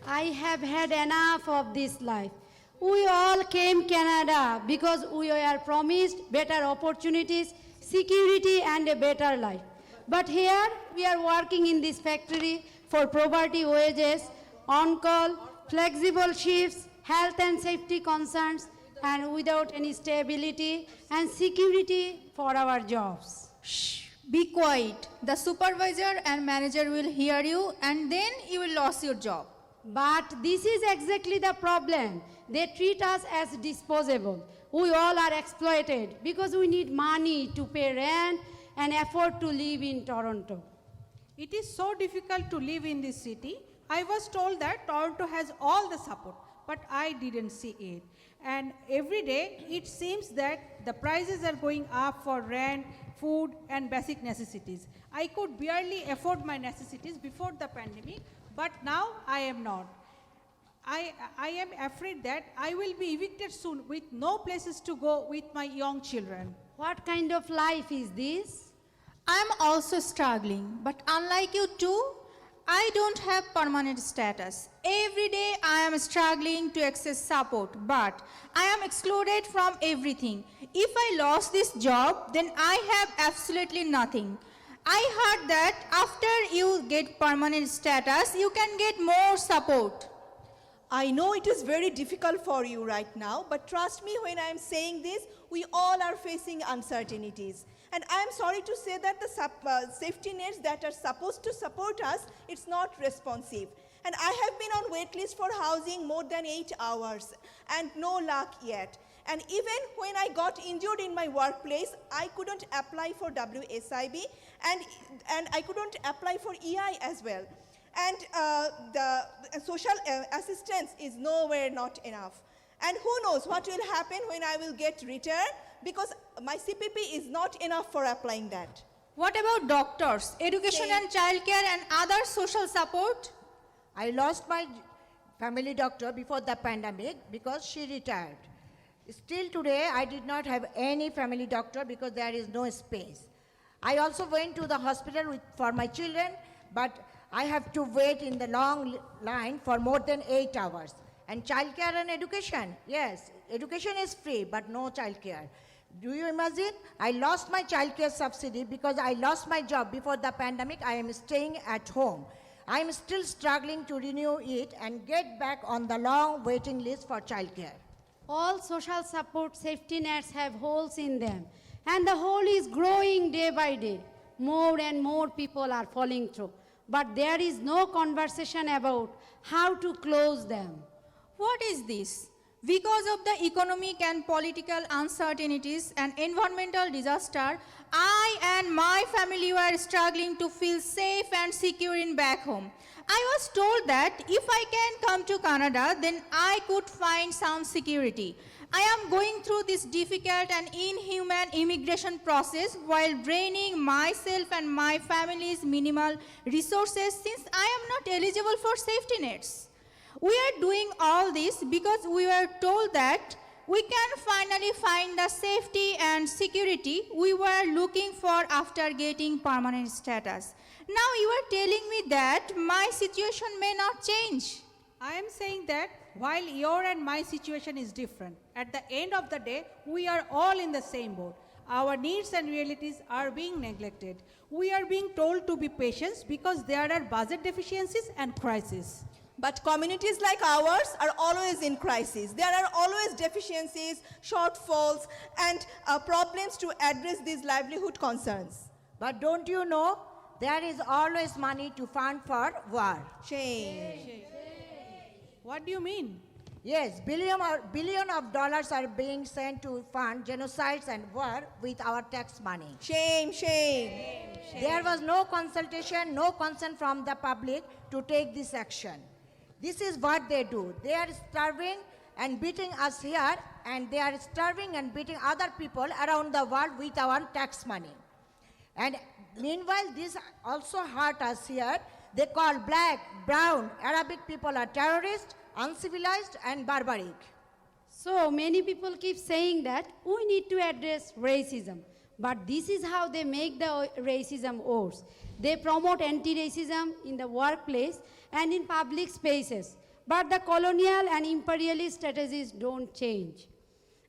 I have had enough of this life. We all came Canada because we were promised better opportunities, security and a better life. But here we are working in this factory for poverty wages, on-call, flexible shifts, health and safety concerns, and without any stability and security for our jobs. Shh, be quiet. The supervisor and manager will hear you and then you will lose your job. But this is exactly the problem. They treat us as disposable. We all are exploited because we need money to pay rent and afford to live in Toronto. It is so difficult to live in this city. I was told that Toronto has all the support, but I didn't see it. And every day it seems that the prices are going up for rent, food and basic necessities. I could barely afford my necessities before the pandemic, but now I am not. I am afraid that I will be evicted soon with no places to go with my young children. What kind of life is this? I am also struggling, but unlike you too, I don't have permanent status. Every day I am struggling to access support, but I am excluded from everything. If I lost this job, then I have absolutely nothing. I heard that after you get permanent status, you can get more support. I know it is very difficult for you right now, but trust me when I am saying this, we all are facing uncertainties. And I am sorry to say that the safety nets that are supposed to support us, it's not responsive. And I have been on wait list for housing more than 8 hours and no luck yet. And even when I got injured in my workplace, I couldn't apply for WSIB and I couldn't apply for EI as well. And the social assistance is nowhere not enough. And who knows what will happen when I will get returned, because my CPP is not enough for applying that. What about doctors, education and childcare and other social support? I lost my family doctor before the pandemic because she retired. Still today, I did not have any family doctor because there is no space. I also went to the hospital for my children, but I have to wait in the long line for more than 8 hours. And childcare and education, yes, education is free, but no childcare. Do you imagine? I lost my childcare subsidy because I lost my job before the pandemic. I am staying at home. I am still struggling to renew it and get back on the long waiting list for childcare. All social support safety nets have holes in them, and the hole is growing day by day. More and more people are falling through, but there is no conversation about how to close them. What is this? Because of the economic and political uncertainties and environmental disaster, I and my family were struggling to feel safe and secure in back home. I was told that if I can come to Canada, then I could find some security. I am going through this difficult and inhuman immigration process while draining myself and my family's minimal resources since I am not eligible for safety nets. We are doing all this because we were told that we can finally find the safety and security we were looking for after getting permanent status. Now you are telling me that my situation may not change. I am saying that while your and my situation is different, at the end of the day, we are all in the same boat. Our needs and realities are being neglected. We are being told to be patient because there are budget deficiencies and crises. But communities like ours are always in crisis. There are always deficiencies, shortfalls, and problems to address these livelihood concerns. But don't you know, there is always money to fund for war. Shame. What do you mean? Yes, billion of dollars are being sent to fund genocides and war with our tax money. Shame, shame. There was no consultation, no consent from the public to take this action. This is what they do. They are starving and beating us here, and they are starving and beating other people around the world with our tax money. And meanwhile, this also hurt us here. They call black, brown, Arabic people are terrorists, uncivilized and barbaric. So many people keep saying that we need to address racism. But this is how they make the racism worse. They promote anti-racism in the workplace and in public spaces. But the colonial and imperialist strategies don't change.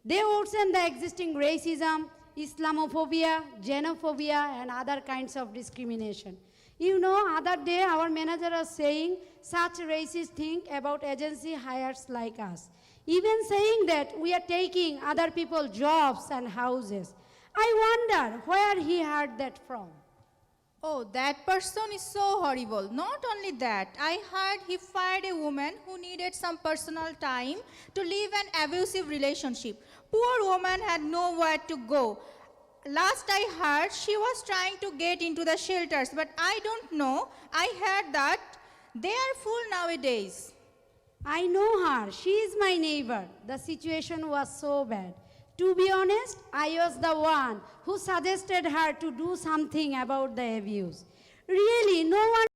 They worsen the existing racism, Islamophobia, xenophobia, and other kinds of discrimination. You know, other day our manager was saying such racist thing about agency hires like us. Even saying that we are taking other people's jobs and houses. I wonder where he heard that from. Oh, that person is so horrible. Not only that, I heard he fired a woman who needed some personal time to leave an abusive relationship. Poor woman had nowhere to go. Last I heard, she was trying to get into the shelters, but I don't know. I heard that they are full nowadays. I know her. She is my neighbor. The situation was so bad. To be honest, I was the one who suggested her to do something about the abuse. Really, no one